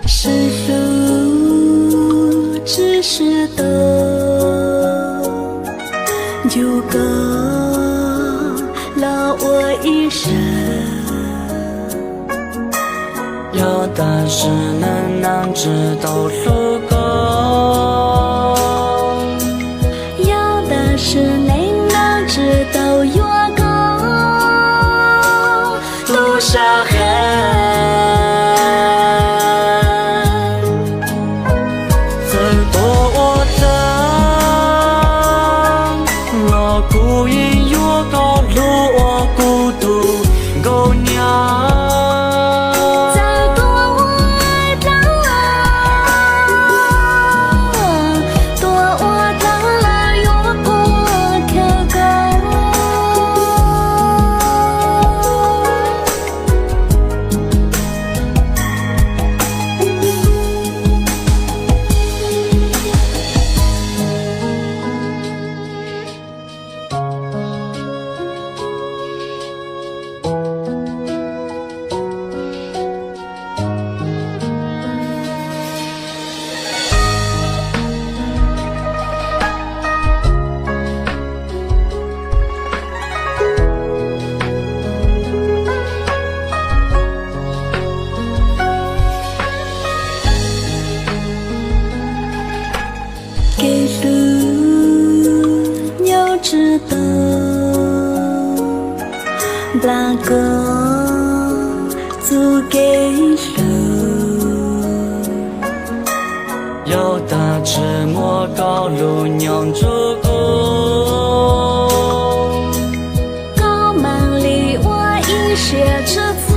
是路只是灯，就够了我一生。要的是能知道足够，要的是你能知道越高路上痕。孤影越高，路我孤独狗娘。再多我当，多我当了越过可高。给路要知道，那个足给路，有的只莫高路娘足够，高门里我一血之草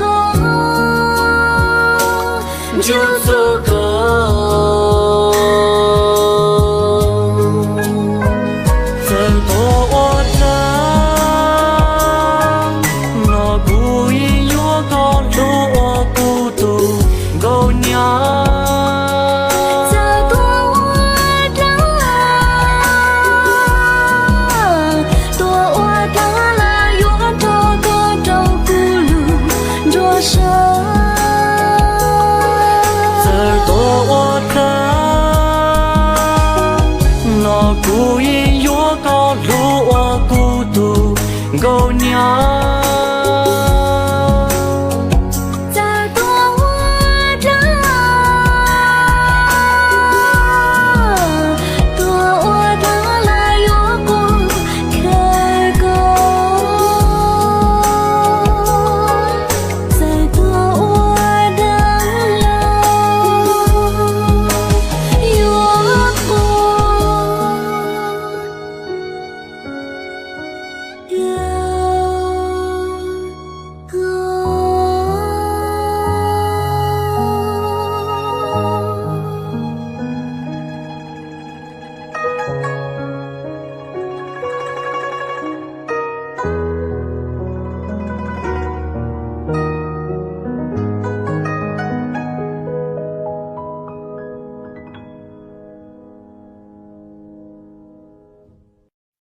就足够。狗娘，再多我当，多我当了越多个照顾路着手，再多我当，那孤影越高，路我孤独狗娘。